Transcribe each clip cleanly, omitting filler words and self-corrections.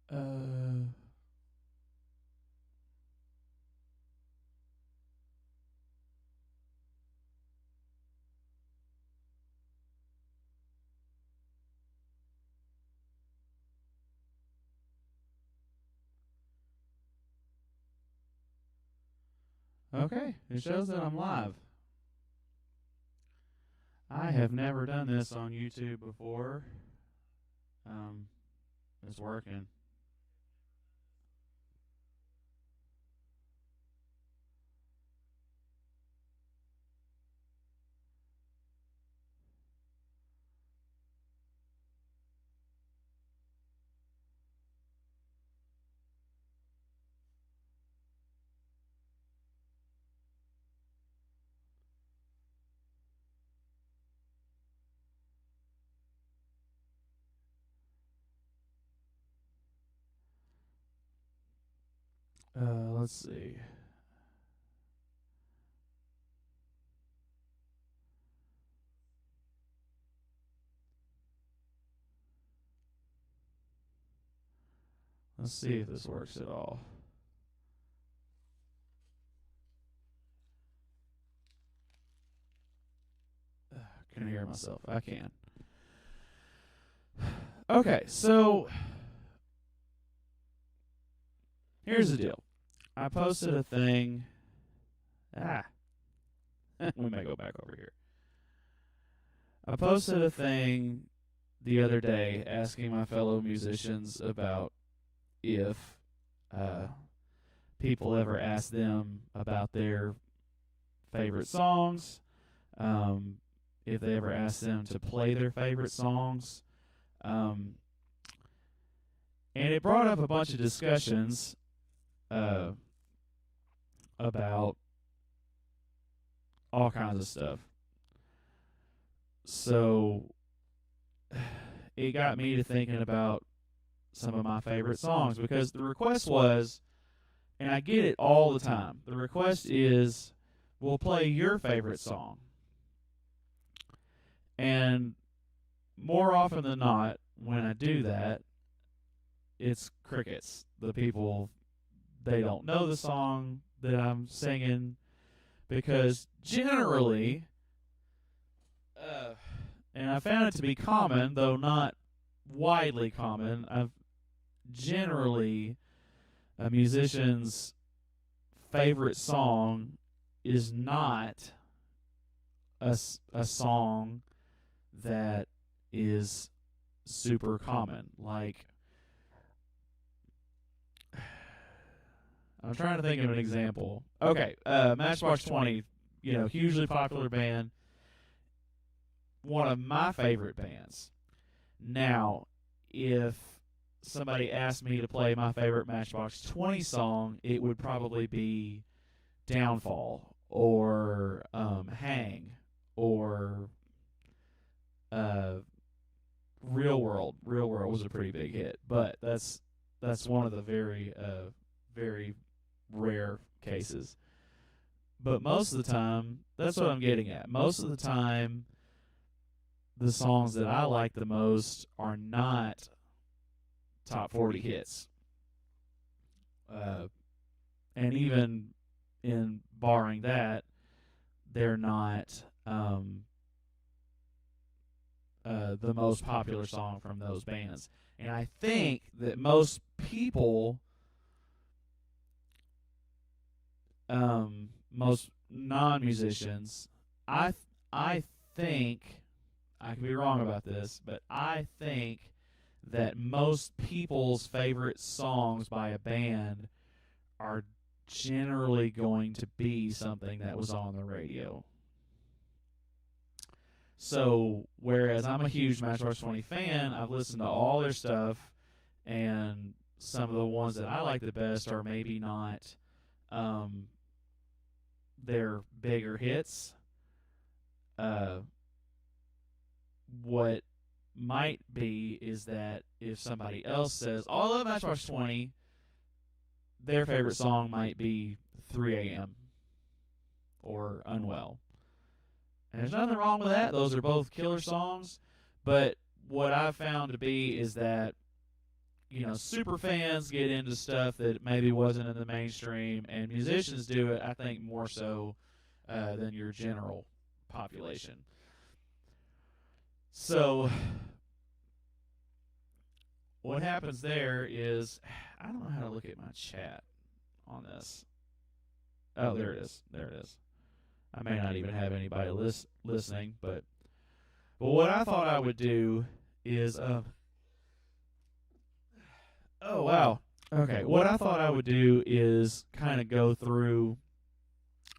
Uh, okay, it shows that I'm live. I have never done this on YouTube before. Um, it's working. Let's see. Let's see if this works at all. Can I hear myself? I can. Okay, so here's the deal. I posted a thing. Ah, we may go back over here. I posted a thing the other day asking my fellow musicians about if uh, people ever ask them about their favorite songs, if they ever ask them to play their favorite songs. Um, and it brought up a bunch of discussions uh, about all kinds of stuff. So it got me to thinking about some of my favorite songs because the request was, and I get it all the time, the request is, we'll play your favorite song. And more often than not, when I do that, it's crickets. The people, they don't know the song that I'm singing because generally, and I found it to be common, though not widely common, I've generally a musician's favorite song is not a song that is super common. Like, I'm trying to think of an example. Okay, Matchbox 20, hugely popular band, one of my favorite bands. Now, if somebody asked me to play my favorite Matchbox 20 song, it would probably be Downfall or Hang or uh, Real World. Real World was a pretty big hit, but that's one of the very rare cases. But most of the time, that's what I'm getting at. Most of the time, the songs that I like the most are not top 40 hits. And even in barring that, they're not the most popular song from those bands. And I think that most people, most non-musicians, I think, I could be wrong about this, but I think that most people's favorite songs by a band are generally going to be something that was on the radio. So, whereas I'm a huge Matchbox 20 fan, I've listened to all their stuff, and some of the ones that I like the best are maybe not their bigger hits. What might be is that if somebody else says, "Oh, I love Matchbox 20," their favorite song might be 3 a.m. or Unwell. And there's nothing wrong with that. Those are both killer songs. But what I've found to be is that super fans get into stuff that maybe wasn't in the mainstream, and musicians do it, I think, more so than your general population. So what happens there is, I don't know how to look at my chat on this. Oh, there it is. There it is. I may not even have anybody listening, but what I thought I would do is, oh wow, okay. What I thought I would do is kind of go through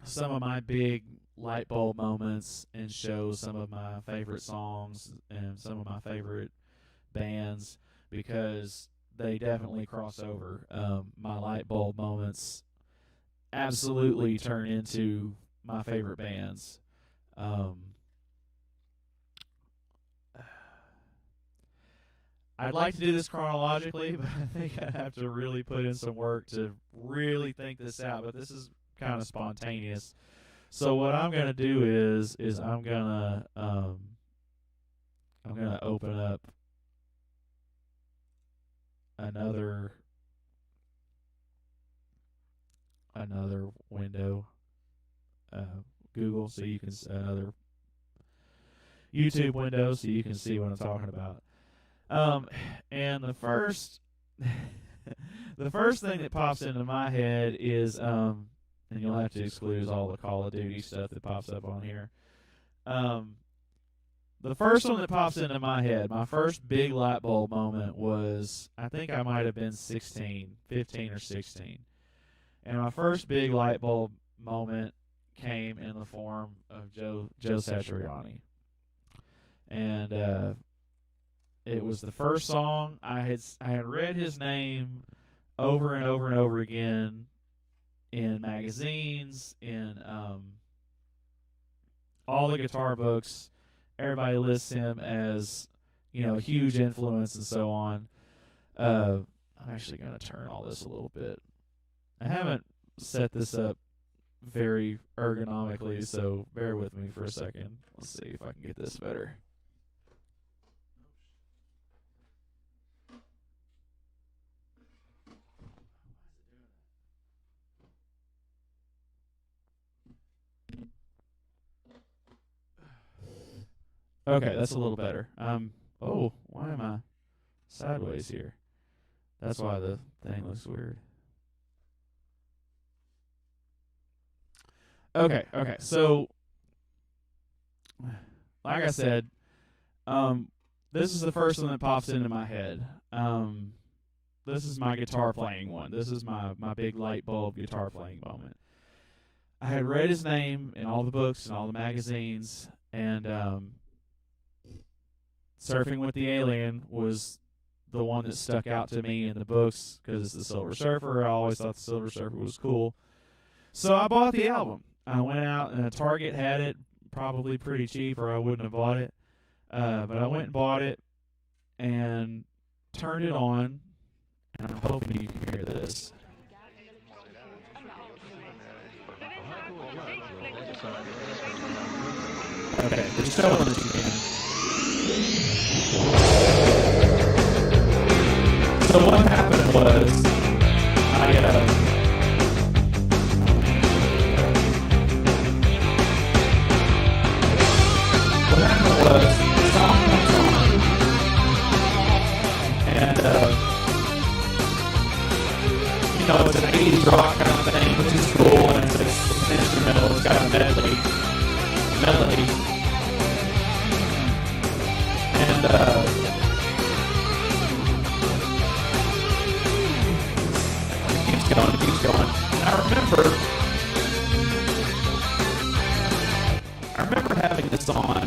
some of my big light bulb moments and show some of my favorite songs and some of my favorite bands, because they definitely cross over. My light bulb moments absolutely turn into my favorite bands. I'd like to do this chronologically, but I think I'd have to really put in some work to really think this out. But this is kind of spontaneous. So what I'm gonna do is I'm gonna open up another window, Google, so you can another YouTube window, so you can see what I'm talking about. And the first thing that pops into my head is and you'll have to exclude all the Call of Duty stuff that pops up on here. The first one that pops into my head, my first big light bulb moment was, I think I might have been 15 or 16. And my first big light bulb moment came in the form of Joe Satriani. And it was the first song. I had read his name over and over and over again in magazines, in all the guitar books. Everybody lists him as, a huge influence and so on. I'm actually going to turn all this a little bit. I haven't set this up very ergonomically, so bear with me for a second. Let's see if I can get this better. Okay, that's a little better. Oh, why am I sideways here? That's why the thing looks weird. Okay. So, like I said, this is the first one that pops into my head. This is my guitar playing one. This is my big light bulb guitar playing moment. I had read his name in all the books and all the magazines, and Surfing with the Alien was the one that stuck out to me in the books because it's the Silver Surfer. I always thought the Silver Surfer was cool. So I bought the album. I went out and Target had it, probably pretty cheap, or I wouldn't have bought it. But I went and bought it and turned it on, and I'm hoping you can hear this. Okay, there's no one that you can. So what happened was, what happened was, the song comes on, and it's an 80s rock kind of thing, which is cool, and it's an instrumental, it's got a melody, and it keeps going. And I remember having this on.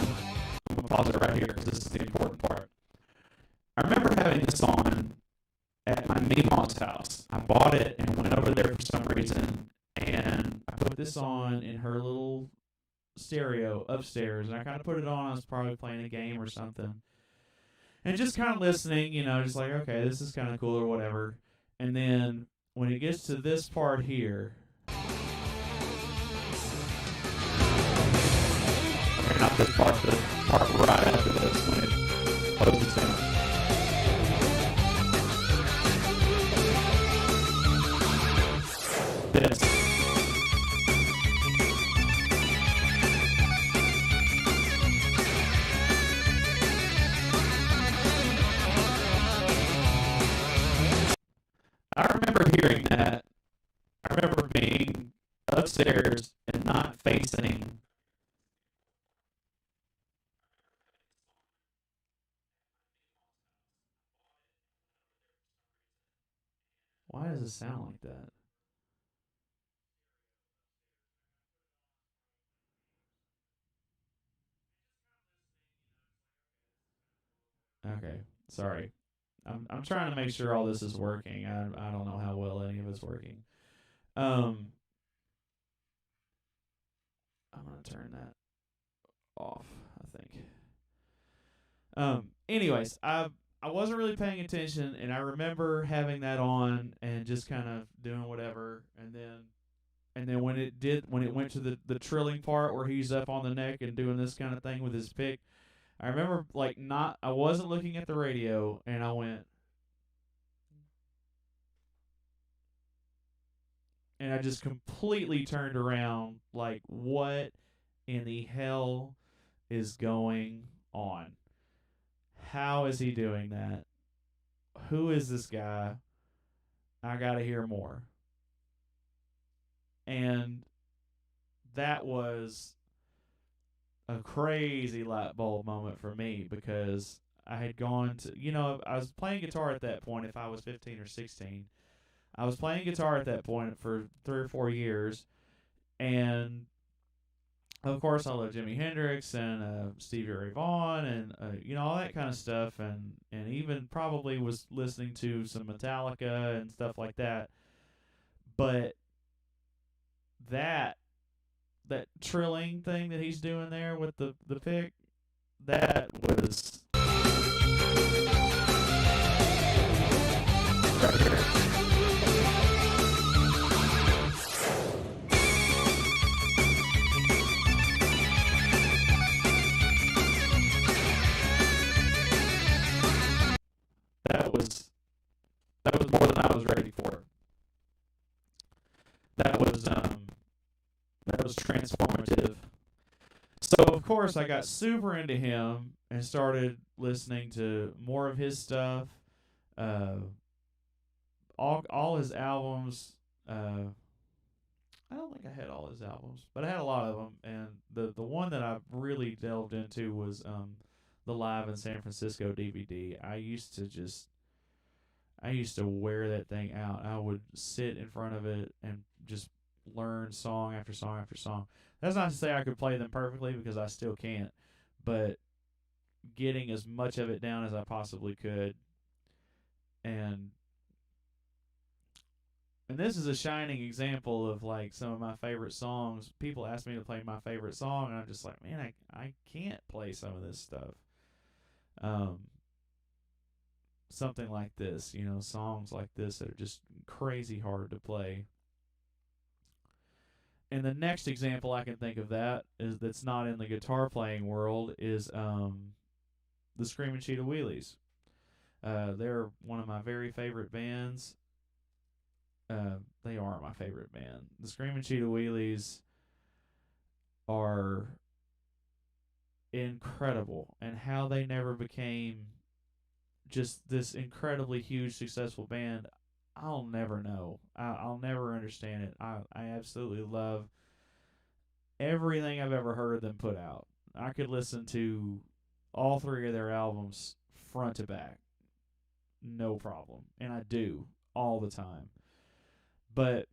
I'm gonna pause it right here because this is the important part. I remember having this on at my Meemaw's house. I bought it and went over there for some reason, and I put this on in her little stereo upstairs, and I kind of put it on. I was probably playing a game or something, and just kind of listening, just like, okay, this is kind of cool or whatever. And then when it gets to this part here, okay, not this part, the part right after this, when it closes down. hearing that, I remember being upstairs and not facing. Why does it sound like that? Okay, sorry. I'm trying to make sure all this is working. I don't know how well any of it's working. I'm gonna turn that off, I think. Anyways, I wasn't really paying attention, and I remember having that on and just kind of doing whatever, and then when it went to the trilling part where he's up on the neck and doing this kind of thing with his pick, I remember I wasn't looking at the radio, and I went, and I just completely turned around, like, what in the hell is going on? How is he doing that? Who is this guy? I gotta hear more. And that was a crazy light bulb moment for me, because I had gone to, I was playing guitar at that point. If I was 15 or 16, I was playing guitar at that point for 3 or 4 years. And of course, I love Jimi Hendrix and Stevie Ray Vaughan and all that kind of stuff, and even probably was listening to some Metallica and stuff like that. But that trilling thing that he's doing there with the pick, that was right here. That was more than I was ready for. That was transformative. So of course I got super into him and started listening to more of his stuff. All his albums. I don't think I had all his albums, but I had a lot of them. And the one that I really delved into was the Live in San Francisco DVD. I used to wear that thing out. I would sit in front of it and just learn song after song after song. That's not to say I could play them perfectly, because I still can't, but getting as much of it down as I possibly could. And this is a shining example of like some of my favorite songs. People ask me to play my favorite song, and I'm just like, man, I can't play some of this stuff. Something like this, songs like this that are just crazy hard to play. And the next example I can think of that's not in the guitar playing world is the Screaming Cheetah Wheelies. They're one of my very favorite bands. They are my favorite band. The Screaming Cheetah Wheelies are incredible, and how they never became just this incredibly huge, successful band, I'll never know. I'll never understand it. I absolutely love everything I've ever heard of them put out. I could listen to all 3 of their albums front to back, no problem. And I do all the time. But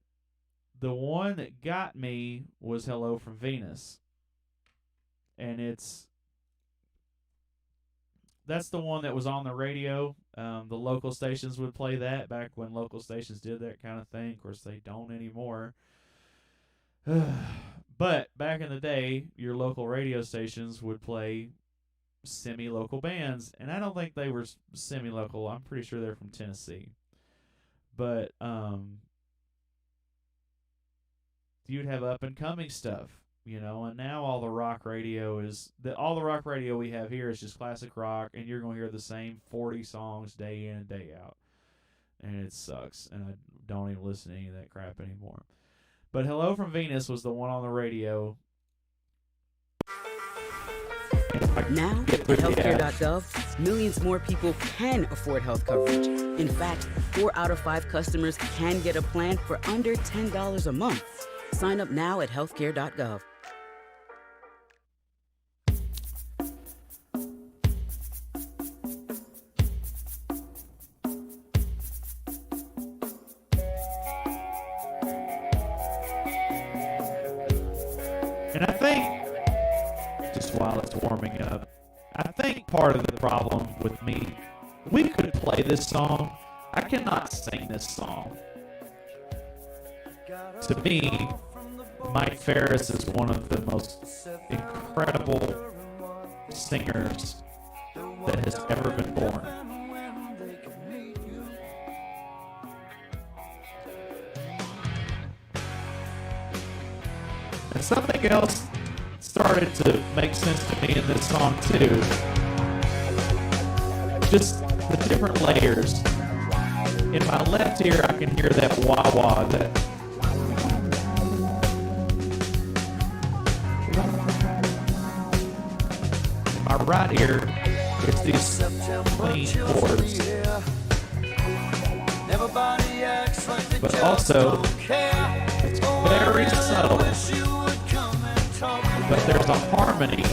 the one that got me was Hello from Venus. And that's the one that was on the radio. The local stations would play that back when local stations did that kind of thing. Of course, they don't anymore. But back in the day, your local radio stations would play semi-local bands. And I don't think they were semi-local. I'm pretty sure they're from Tennessee. But you'd have up-and-coming stuff. And now all the rock radio we have here is just classic rock, and you're going to hear the same 40 songs day in and day out. And it sucks, and I don't even listen to any of that crap anymore. But Hello from Venus was the one on the radio. Now at healthcare.gov, millions more people can afford health coverage. In fact, 4 out of 5 customers can get a plan for under $10 a month. Sign up now at healthcare.gov. And I think, just while it's warming up, I think part of the problem with me, we could play this song. I cannot sing this song. To me, Mike Ferris is one of the most incredible singers that has ever been born. And something else started to make sense to me in this song too. Just the different layers. In my left ear, I can hear that wah-wah, that in my right ear, it's these clean chords. But also, it's very subtle. But there's a harmony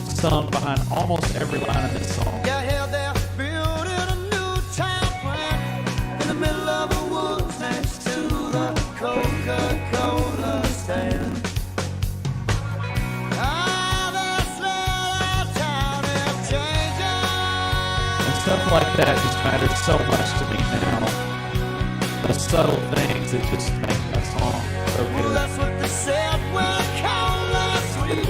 sung behind almost every line of this song. Yeah, they're building a new town plant in the middle of the woods next to the Coca-Cola stand. This little town is changing. And stuff like that just matters so much to me now. The subtle things that just make a song so Well, good. that's what they said when I called last week,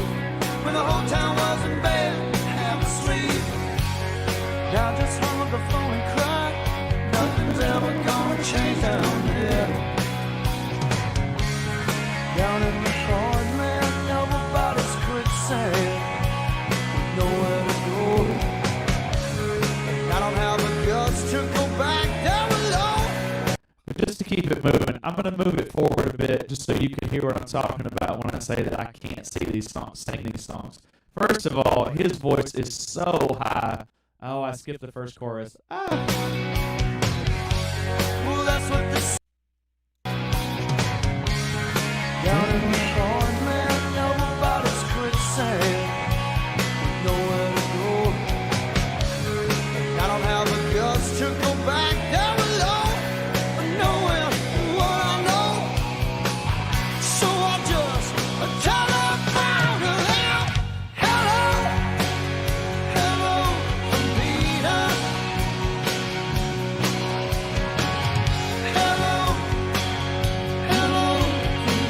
when the whole town was in bed, half asleep. Now I just hung up the phone and cried. Nothing's ever gonna change down here. Down in the cornland, everybody's quicksand, nowhere to go. I don't have the guts to go back down below. But just to keep it moving, I'm going to move it forward a bit just so you can hear what I'm talking about when I say that I can't sing these songs. First of all, his voice is so high. Oh, I skipped the first chorus. Well, that's what this down in the cornland, everybody's quicksand, nowhere to go. I don't have the guts to go back down below, nowhere what I know. So I just tell them out loud, hello, hello, Anita. Hello, hello,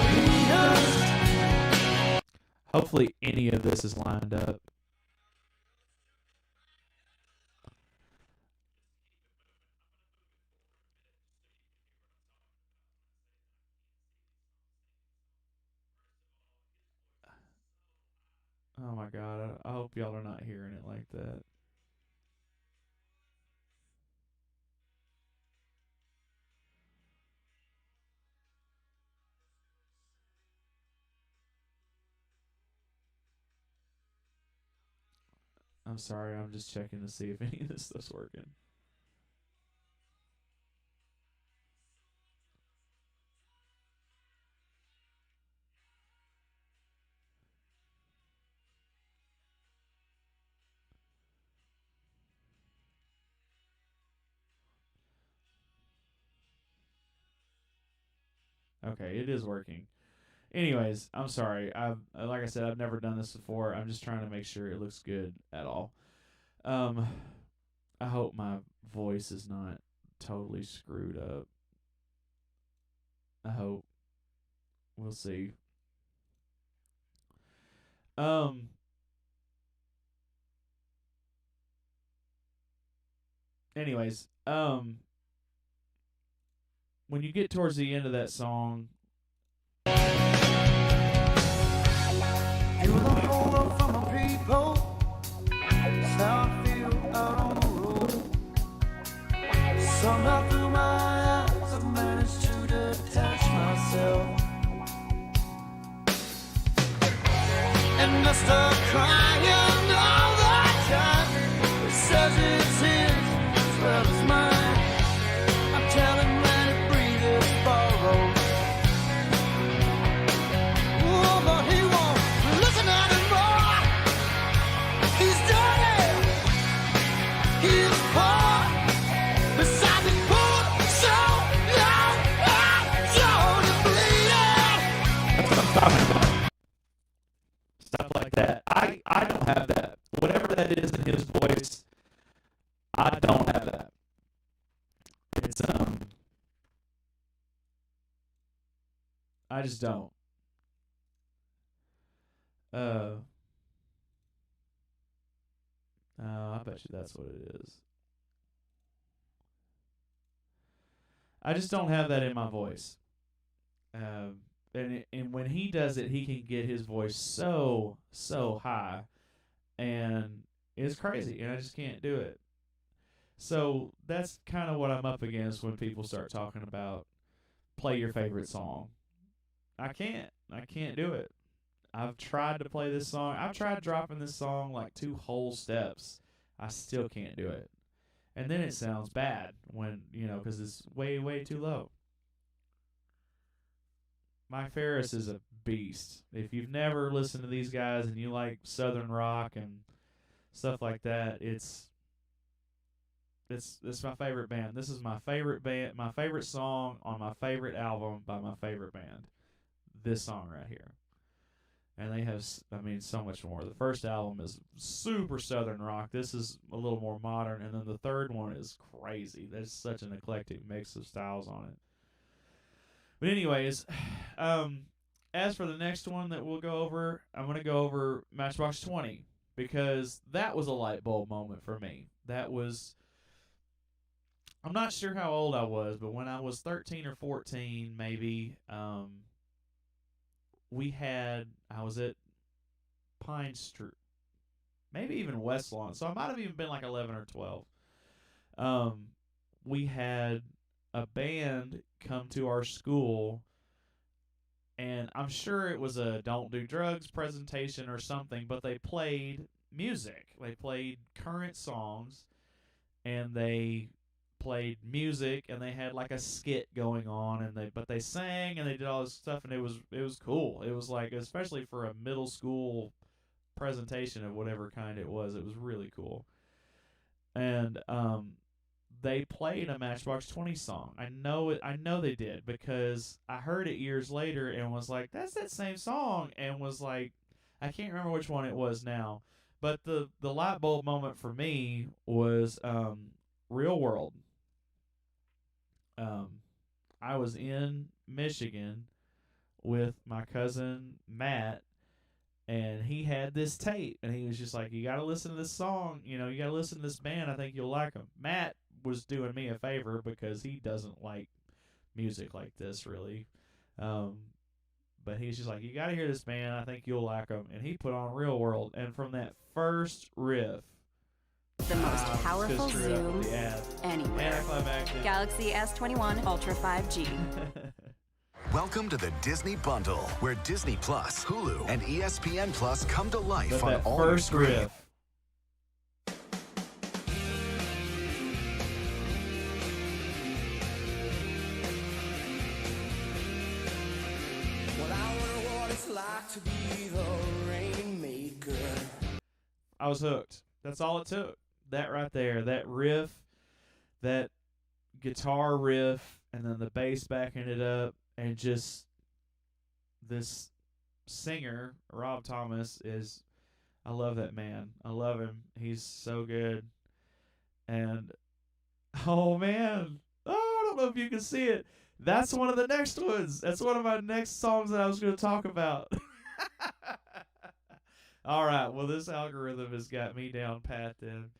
Anita. Hopefully any of this is lined up. Oh my God, I hope y'all are not hearing it like that. I'm sorry, I'm just checking to see if any of this stuff's working. Okay, it is working. Anyways, I'm sorry. Like I said, I've never done this before. I'm just trying to make sure it looks good at all. I hope my voice is not totally screwed up. I hope. We'll see. Anyways, when you get towards the end of that song, You were the holder from a people. That's how I feel out on the road. Somehow through my eyes, I've managed to detach myself and I start crying all the time. It says it that. I don't have that. Whatever that is in his voice, I don't have that. It's I just don't. I bet you that's what it is. I just don't have that in my voice. And when he does it, he can get his voice so high, and it's crazy, and I just can't do it. So that's kind of what I'm up against when people start talking about play your favorite song. I can't do it. I've tried to play this song. I've tried dropping this song like 2 whole steps. I still can't do it. And then it sounds bad when, because it's way too low. Mike Ferris is a beast. If you've never listened to these guys and you like Southern rock and stuff like that, it's my favorite band. This is my favorite band, my favorite song on my favorite album by my favorite band. This song right here. And they have, so much more. The first album is super Southern rock. This is a little more modern. And then the third one is crazy. There's such an eclectic mix of styles on it. But anyways, as for the next one that we'll go over, I'm going to go over Matchbox 20. Because that was a light bulb moment for me. That was, I'm not sure how old I was, but when I was 13 or 14, maybe, I was at Pine Street, maybe even West Lawn. So I might have even been like 11 or 12. We had a band come to our school, and I'm sure it was a Don't Do Drugs presentation or something, but they played music. They played current songs, and they played music, and they had like a skit going on, and they sang and they did all this stuff, and it was cool. It was like, especially for a middle school presentation of whatever kind it was really cool. And they played a Matchbox 20 song. I know they did, because I heard it years later and was like, that's that same song, and was like, I can't remember which one it was now, but the light bulb moment for me was Real World. I was in Michigan with my cousin Matt, and he had this tape, and he was just like, you got to listen to this song, you got to listen to this band, I think you'll like them. Matt was doing me a favor because he doesn't like music like this really, but he's just like, you got to hear this band, I think you'll like them, and he put on Real World, and from that first riff, the most powerful zoom anywhere. Galaxy S21 Ultra 5G. Welcome to the Disney Bundle, where Disney Plus, Hulu, and ESPN Plus come to life on all your screens. Well, I wonder what it's like to be the rainmaker. I was hooked. That's all it took. That right there, that riff, that guitar riff, and then the bass backing it up, and just this singer, Rob Thomas, I love that man. I love him. He's so good. And, oh man, I don't know if you can see it. That's one of the next ones. That's one of my next songs that I was going to talk about. All right, well, this algorithm has got me down pat then.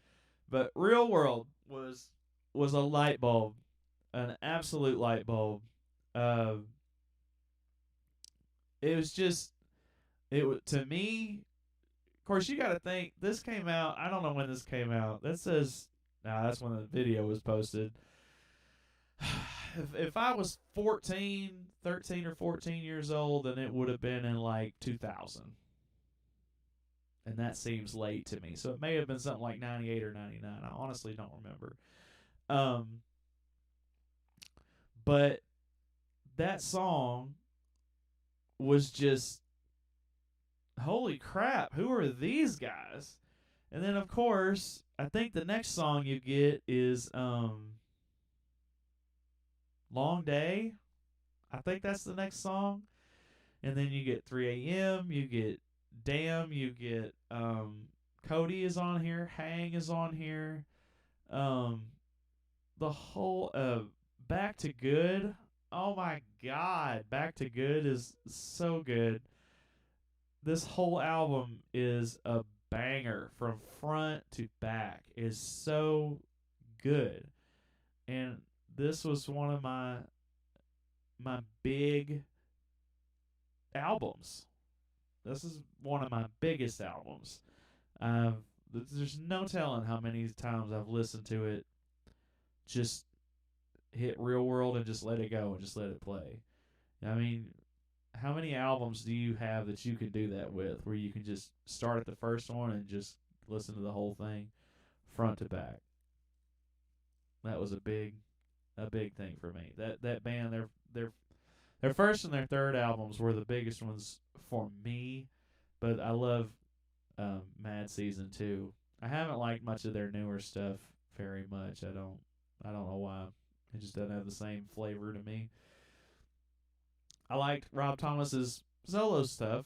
But Real World was a light bulb, an absolute light bulb. It was just, to me, of course, you got to think, this came out, I don't know when this came out. That says, that's when the video was posted. If I was 13 or 14 years old, then it would have been in like 2000. And that seems late to me. So it may have been something like 98 or 99. I honestly don't remember. But that song was just, holy crap, who are these guys? And then, of course, I think the next song you get is Long Day. I think that's the next song. And then you get 3 a.m., you get Damn, you get Cody is on here, Hang is on here. The whole Back to Good. Oh my God, Back to Good is so good. This whole album is a banger from front to back. It is so good. And this was one of my big albums. This is one of my biggest albums. There's no telling how many times I've listened to it. Just hit Real World and just let it go and just let it play. I mean, how many albums do you have that you can do that with, where you can just start at the first one and just listen to the whole thing front to back? That was a big thing for me. That band, their first and their third albums were the biggest ones for me, but I love Mad Season 2. I haven't liked much of their newer stuff very much. I don't know why. It just doesn't have the same flavor to me. I liked Rob Thomas's solo stuff,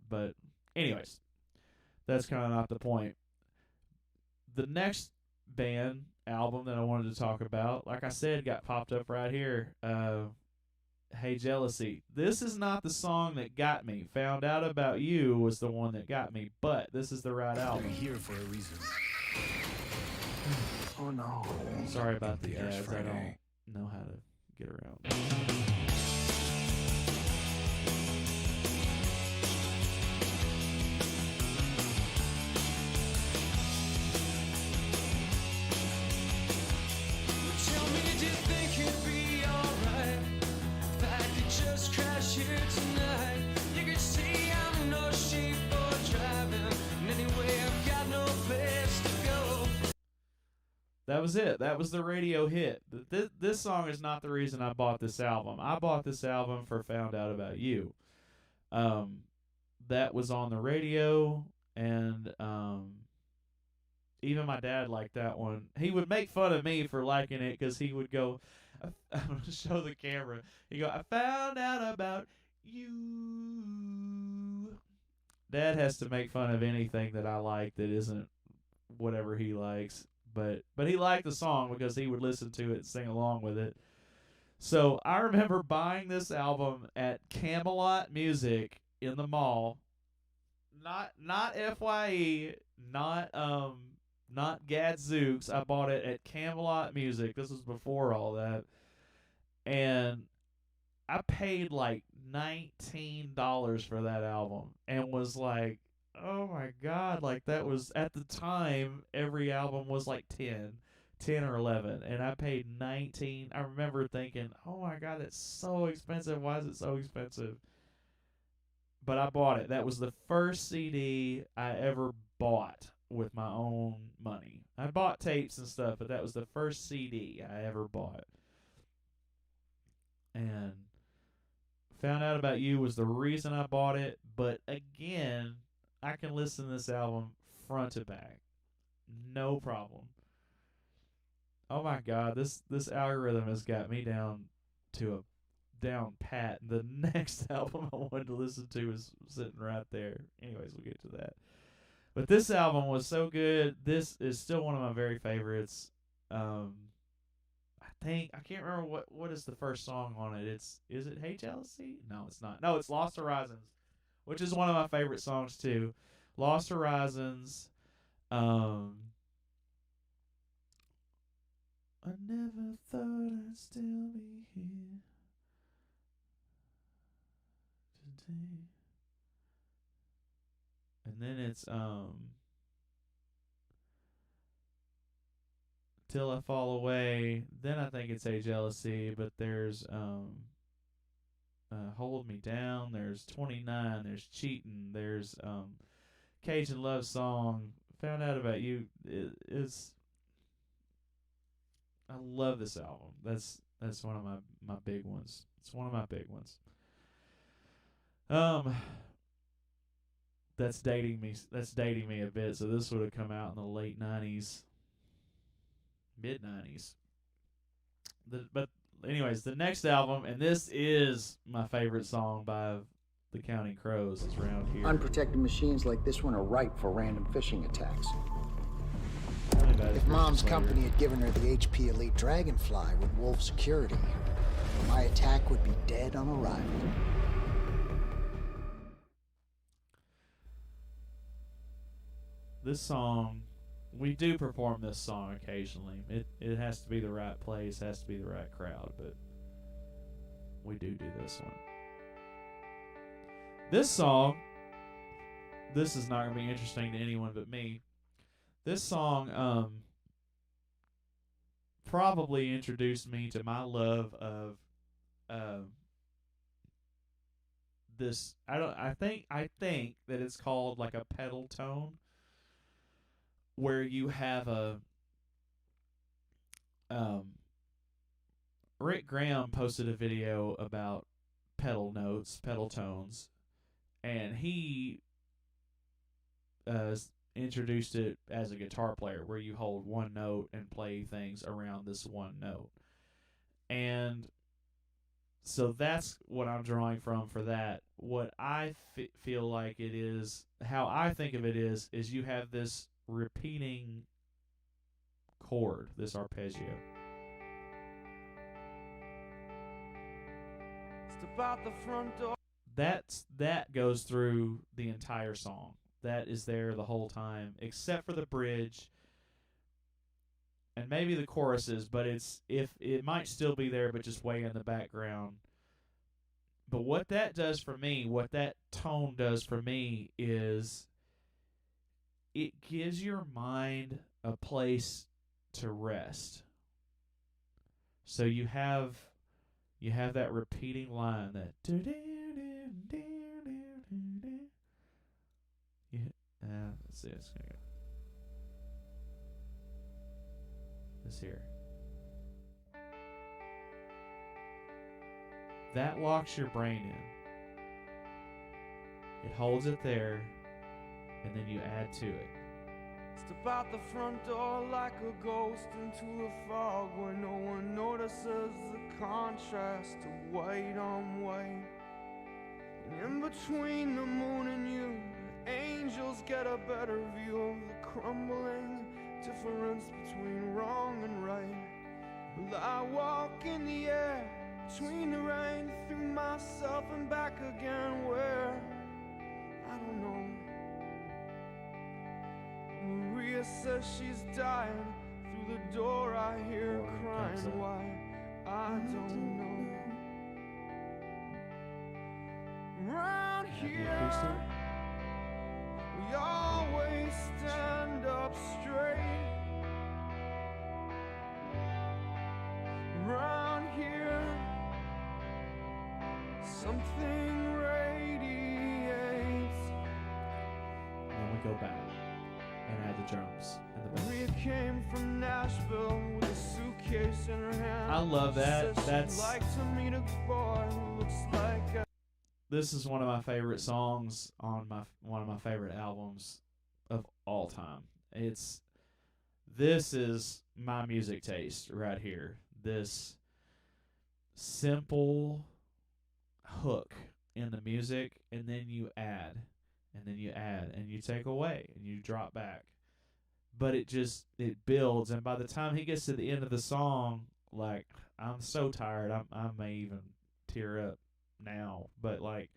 but anyways, that's kind of not the point. The next band album that I wanted to talk about, like I said, got popped up right here. Hey Jealousy. This is not the song that got me. Found Out About You was the one that got me, but this is the right album. You're here for a reason. Oh no. Sorry about the ads. I don't know how to get around. Tell me, do you think you'd be alright if I could just crash here tonight? You can see I'm no sheep for driving, and anyway I've got no place to go. That was it. That was the radio hit. This song is not the reason I bought this album. I bought this album for Found Out About You. That was on the radio, and even my dad liked that one. He would make fun of me for liking it because he would go, I'm going to show the camera. He'd go, I found out about you. Dad has to make fun of anything that I like that isn't whatever he likes. But he liked the song because he would listen to it and sing along with it. So I remember buying this album at Camelot Music in the mall. Not FYE, not Gadzooks. I bought it at Camelot Music. This was before all that. And I paid like $19 for that album and was like, oh my God, like that was, at the time, every album was like 10 or 11, and I paid 19. I remember thinking, oh my God, that's so expensive. Why is it so expensive? But I bought it. That was the first CD I ever bought with my own money. I bought tapes and stuff, but that was the first CD I ever bought. And Found Out About You was the reason I bought it, but again, I can listen to this album front to back. No problem. Oh my God, this algorithm has got me down pat. The next album I wanted to listen to is sitting right there. Anyways, we'll get to that. But this album was so good. This is still one of my very favorites. I can't remember what is the first song on it. Is it Hey Jealousy? No, it's not. No, it's Lost Horizons, which is one of my favorite songs too. Lost Horizons. I never thought I'd still be here today. And then it's Till I Fall Away. Then I think it's A Jealousy, but there's Hold Me Down, there's 29, there's Cheatin', there's Cajun Love Song. Found Out About You is I love this album. That's one of my big ones. It's one of my big ones. That's dating me a bit, so this would have come out in the late 90s, mid 90s. But anyways, the next album, and this is my favorite song by the Counting Crows is around here. Unprotected machines like this one are ripe for random phishing attacks. If Mom's company had given her the HP Elite Dragonfly with Wolf security, my attack would be dead on arrival. This song, we do perform this song occasionally. It has to be the right place, has to be the right crowd, but we do this one. This song, this is not going to be interesting to anyone but me. This song probably introduced me to my love of this. I think that it's called like a pedal tone, where you have a Rick Graham posted a video about pedal notes, pedal tones, and he introduced it as a guitar player, where you hold one note and play things around this one note. And so that's what I'm drawing from for that. What I feel like it is, how I think of it is you have this repeating chord, this arpeggio. Step out the front door. That goes through the entire song. That is there the whole time, except for the bridge and maybe the choruses, but it might still be there, but just way in the background. But what that does for me, what that tone does for me, is it gives your mind a place to rest. So you have that repeating line, that let's see, it's gonna go this here. That locks your brain in. It holds it there, and then you add to it. Step out the front door like a ghost into the fog where no one notices the contrast of white on white. And in between the moon and you, angels get a better view of the crumbling difference between wrong and right. Will I walk in the air between the rain, through myself and back again? Where? I don't know. Maria says she's dying. Through the door I hear her crying. Why? I don't know. Around here we always stand up straight. Around here something radiates. Then we go back and add the drums and the bass. Maria came from Nashville with a suitcase in her hand. I love that. That's like to meet a boy who looks like a This is one of my favorite songs on one of my favorite albums of all time. This is my music taste right here. This simple hook in the music, and then you add, and then you add, and you take away, and you drop back. But it builds, and by the time he gets to the end of the song, like, I'm so tired, I may even tear up now. But like,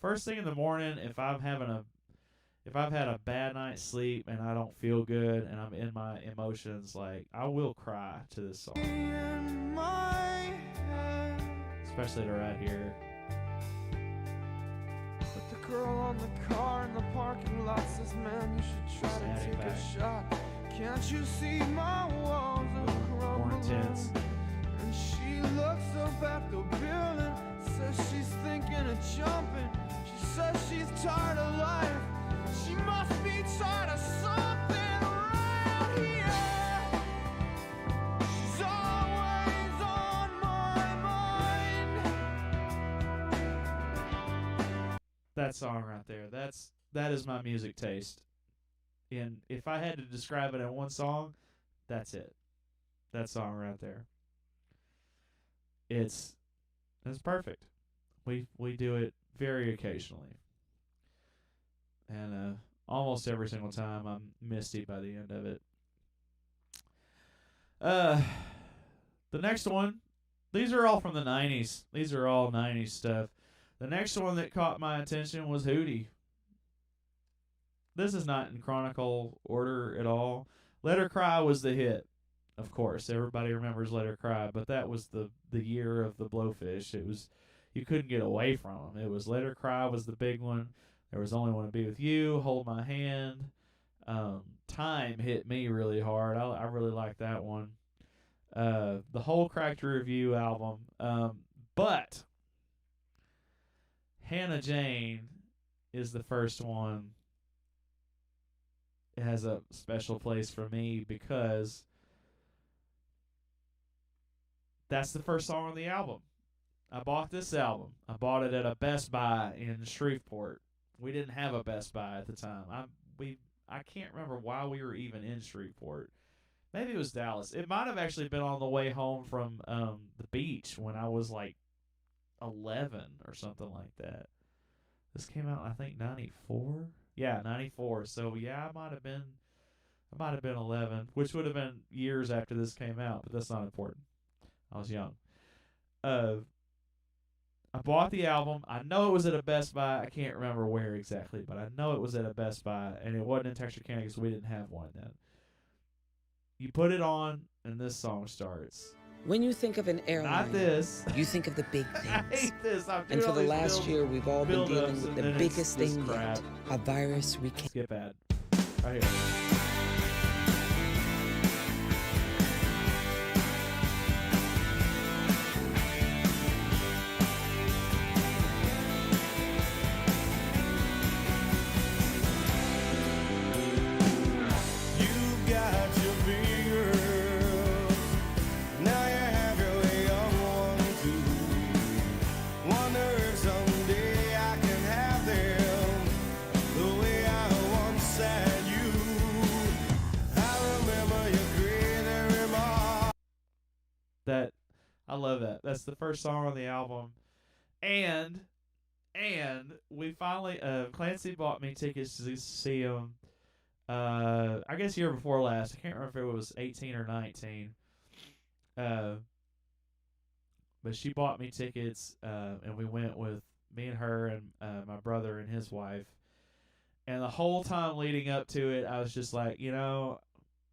first thing in the morning, if I've had a bad night's sleep and I don't feel good and I'm in my emotions, like, I will cry to this song. in my head. Especially to right here. But the girl on the car in the parking lot says, man, you should try to take a shot. Can't you see my walls are More intense. crumbling? And she looks up at the building, says she's thinking of jumping. She says she's tired of life. She must be tired of something around here. She's always on my mind. That song right there. That is my music taste. And if I had to describe it in one song, that's it. That song right there. It's perfect. We do it very occasionally. And almost every single time I'm misty by the end of it. The next one, these are all from the 90s. These are all 90s stuff. The next one that caught my attention was Hootie. This is not in chronicle order at all. Let Her Cry was the hit. Of course, everybody remembers Let Her Cry, but that was the year of the Blowfish. It was, you couldn't get away from them. It was Let Her Cry was the big one. There was Only Want to Be With You, Hold My Hand. Time hit me really hard. I really like that one. The whole Cracked Review album. But Hannah Jane is the first one. It has a special place for me because that's the first song on the album. I bought this album. I bought it at a Best Buy in Shreveport. We didn't have a Best Buy at the time. I can't remember why we were even in Shreveport. Maybe it was Dallas. It might have actually been on the way home from the beach when I was like 11 or something like that. This came out, I think, 94. Yeah, 94. So yeah, I might have been 11, which would have been years after this came out, but that's not important. I was young. I bought the album. I know it was at a Best Buy. I can't remember where exactly, but I know it was at a Best Buy, and it wasn't in Texarkana because we didn't have one then. You put it on, and this song starts. When you think of an airline, Not this. you think of the big things. I hate this. And for the last year, we've all been dealing with the biggest thing yet, a virus we can't. Skip ad. Right here. That I love that. That's the first song on the album, and we finally Clancy bought me tickets to see him. I guess year before last. I can't remember if it was 18 or 19. But she bought me tickets, and we went with me and her and my brother and his wife. And the whole time leading up to it, I was just like, you know,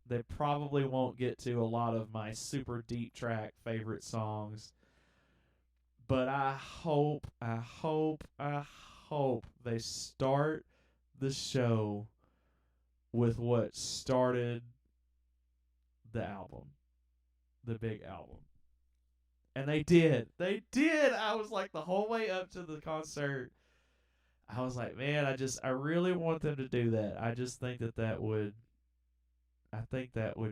they probably won't get to a lot of my super deep track favorite songs. But I hope they start the show with what started the album, the big album. And they did. They did. I was like, the whole way up to the concert, I was like, man, I really want them to do that. I just think that would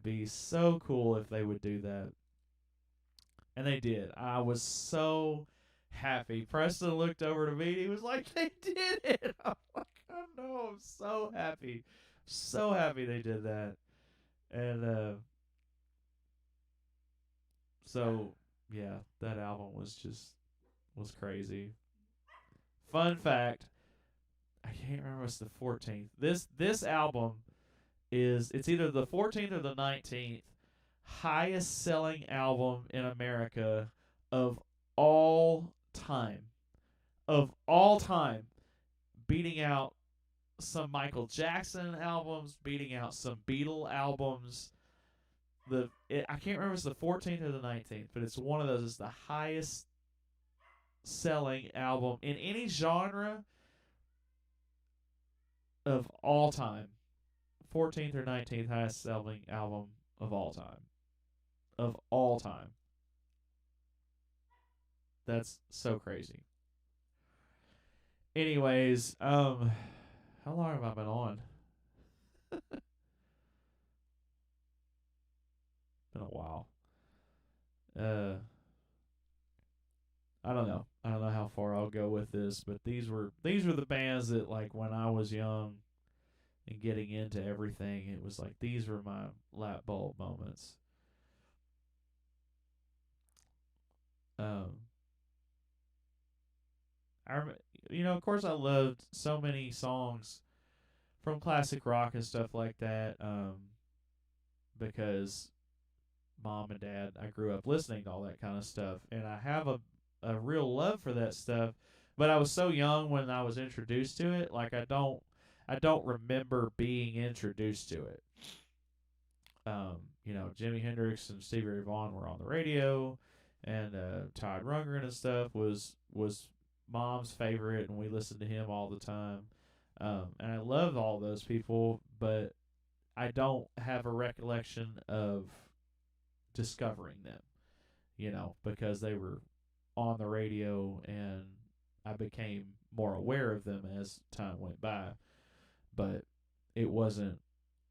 be so cool if they would do that. And they did. I was so happy. Preston looked over to me and he was like, they did it. I'm like, I know. I'm so happy. So happy they did that. And so, yeah, that album was crazy. Fun fact, I can't remember if it's the 14th. This album it's either the 14th or the 19th highest selling album in America of all time. Of all time. Beating out some Michael Jackson albums, beating out some Beatle albums. I can't remember if it's the 14th or the 19th, but it's one of those. It's the highest selling album in any genre of all time. 14th or 19th highest selling album of all time. Of all time. That's so crazy. Anyways, how long have I been on? Been a while. I don't know. I don't know how far I'll go with this, but these were the bands that, like, when I was young and getting into everything, it was like these were my light bulb moments. of course, I loved so many songs from classic rock and stuff like that, because mom and dad, I grew up listening to all that kind of stuff, and I have a real love for that stuff. But I was so young when I was introduced to it. Like I don't remember being introduced to it. Jimi Hendrix and Stevie Ray Vaughan were on the radio, and Todd Rundgren and stuff was mom's favorite, and we listened to him all the time. And I love all those people, but I don't have a recollection of discovering them, because they were on the radio, and I became more aware of them as time went by. But it wasn't,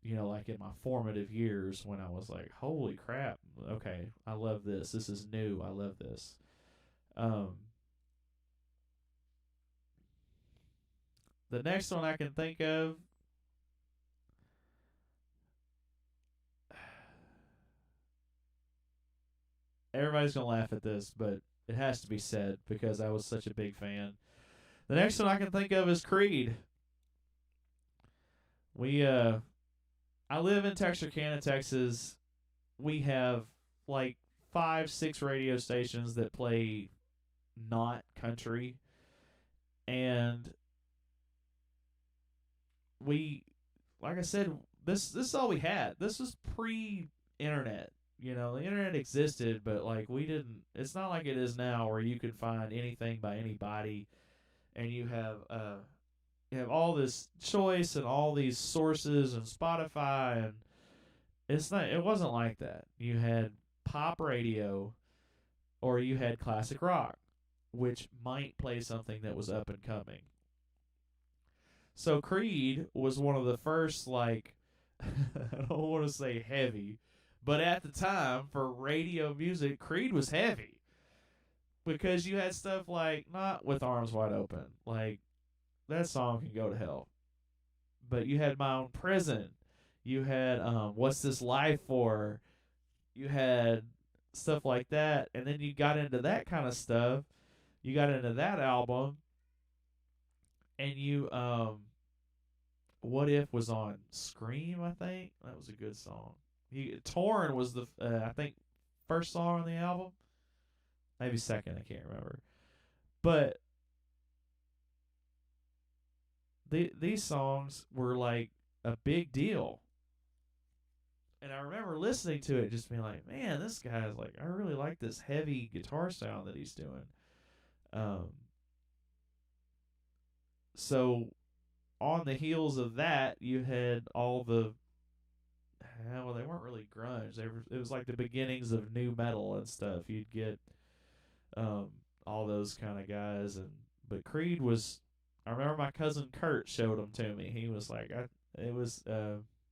like in my formative years when I was like, holy crap, okay, I love this. This is new. I love this. The next one I can think of, everybody's going to laugh at this, but it has to be said because I was such a big fan. The next one I can think of is Creed. I live in Texarkana, Texas. We have like 5-6 radio stations that play not country, and like I said, this is all we had. This was pre-internet. The internet existed, but like we didn't. It's not like it is now, where you can find anything by anybody, and you have all this choice and all these sources and Spotify, and it wasn't like that. You had pop radio, or you had classic rock, which might play something that was up and coming. So Creed was one of the first, like, I don't want to say heavy, but at the time for radio music, Creed was heavy, because you had stuff like Not With Arms Wide Open, like that song can go to hell. But you had My Own Prison. You had What's This Life For? You had stuff like that. And then you got into that kind of stuff. You got into that album. And you, What If was on Scream, I think. That was a good song. Torn was the, I think, first song on the album. Maybe second, I can't remember. But these songs were like a big deal. And I remember listening to it, just being like, man, this guy's like, I really like this heavy guitar sound that he's doing. So on the heels of that, you had all the, well, they weren't really grunge. It was like the beginnings of new metal and stuff. You'd get all those kind of guys, but Creed was. I remember my cousin Kurt showed them to me. He was like,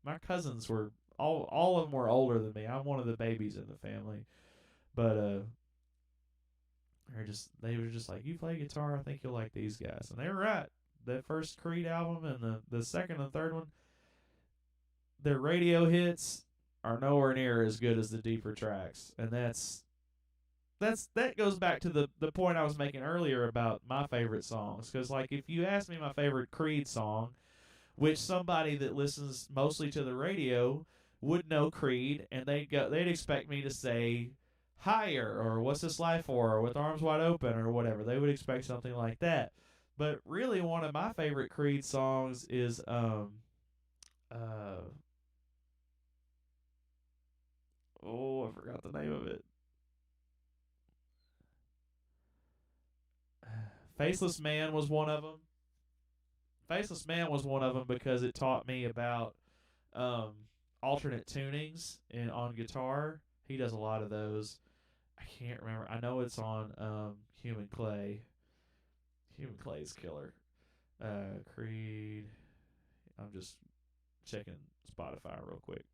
my cousins were all of them were older than me. I'm one of the babies in the family, but they were just like, you play guitar, I think you'll like these guys, and they were right. That first Creed album and the second and third one, their radio hits are nowhere near as good as the deeper tracks, and that goes back to the point I was making earlier about my favorite songs. Because, like, if you ask me my favorite Creed song, which somebody that listens mostly to the radio would know Creed, and they'd expect me to say Higher, or What's This Life For, or With Arms Wide Open, or whatever. They would expect something like that. But really, one of my favorite Creed songs is oh, I forgot the name of it. Faceless Man was one of them. Faceless Man was one of them because it taught me about alternate tunings on guitar. He does a lot of those. I can't remember. I know it's on Human Clay. Human Clay's killer. Creed. I'm just checking Spotify real quick.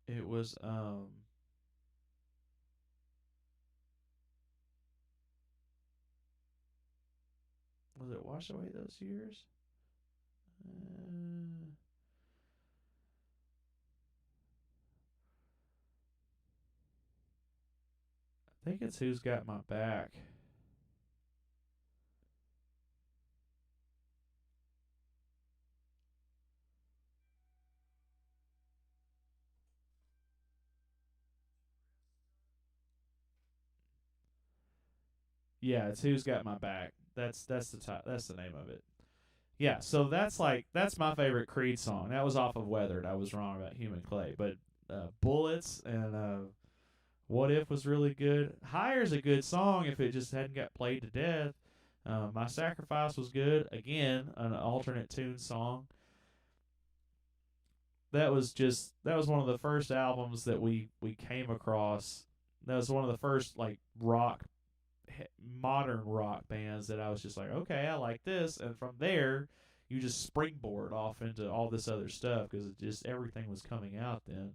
It was it Wash Away Those Years? I think it's Who's Got My Back. Yeah, it's Who's Got My Back. That's the that's the name of it. Yeah, so that's my favorite Creed song. That was off of Weathered. I was wrong about Human Clay, but Bullets and What If was really good. Higher's a good song if it just hadn't got played to death. My Sacrifice was good. Again, an alternate tune song. That was one of the first albums that we came across. That was one of the first like modern rock bands that I was just like, okay, I like this, and from there you just springboard off into all this other stuff because it just everything was coming out then.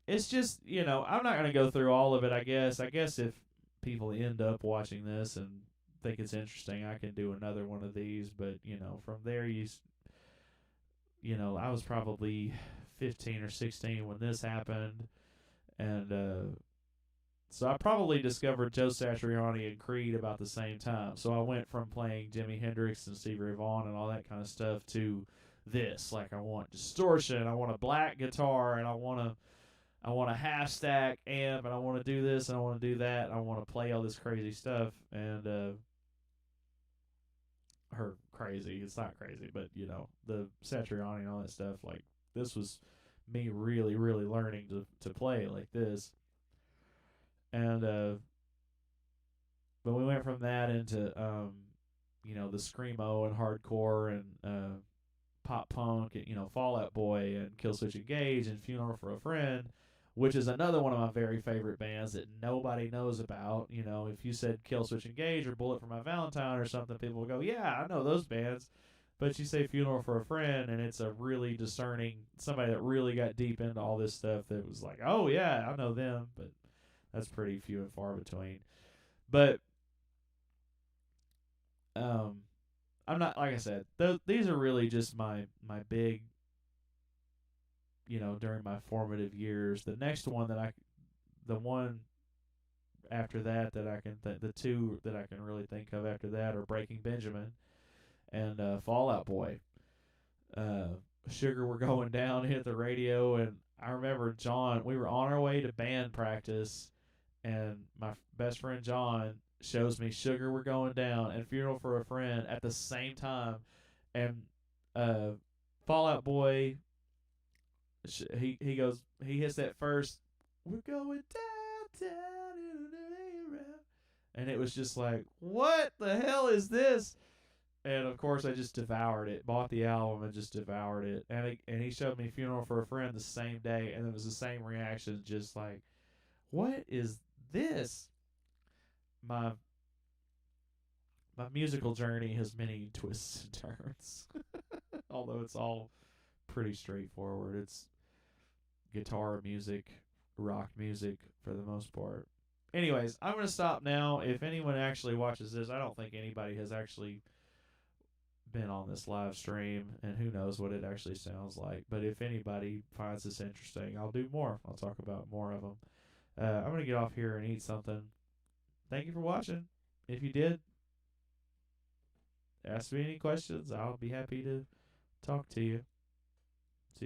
It's just, I'm not going to go through all of it, I guess. I guess if people end up watching this and think it's interesting, I can do another one of these, but from there I was probably 15 or 16 when this happened, and so I probably discovered Joe Satriani and Creed about the same time. So I went from playing Jimi Hendrix and Stevie Ray Vaughan and all that kind of stuff to this. Like, I want distortion, I want a black guitar, and I want a half stack amp, and I want to do this and I want to do that. And I want to play all this crazy stuff, and her crazy. It's not crazy, but the Satriani and all that stuff. Like, this was me really, really learning to play like this. And but we went from that into the screamo and hardcore and pop punk, and Fall Out Boy and Killswitch Engage and Funeral for a Friend, which is another one of my very favorite bands that nobody knows about. If you said Killswitch Engage or Bullet for My Valentine or something, people will go, yeah, I know those bands. But you say Funeral for a Friend, and it's a really discerning, somebody that really got deep into all this stuff that was like, oh, yeah, I know them. But that's pretty few and far between. But I'm not, like I said, these are really just my big, during my formative years. The next one the one after that I can, the two that I can really think of after that are Breaking Benjamin and Fall Out Boy. Sugar We're Going Down hit the radio, and I remember John, we were on our way to band practice, and my best friend John shows me Sugar We're Going Down and Funeral for a Friend at the same time, and Fall Out Boy, he hits that first, we're going down, and it was just like, what the hell is this? And of course I just devoured it, bought the album and just devoured it, and he showed me Funeral for a Friend the same day, and it was the same reaction, just like, what is this? My musical journey has many twists and turns. Although it's all pretty straightforward. It's guitar music, rock music for the most part. Anyways, I'm going to stop now. If anyone actually watches this, I don't think anybody has actually been on this live stream, and who knows what it actually sounds like. But if anybody finds this interesting, I'll do more. I'll talk about more of them. I'm going to get off here and eat something. Thank you for watching. If you did, ask me any questions. I'll be happy to talk to you.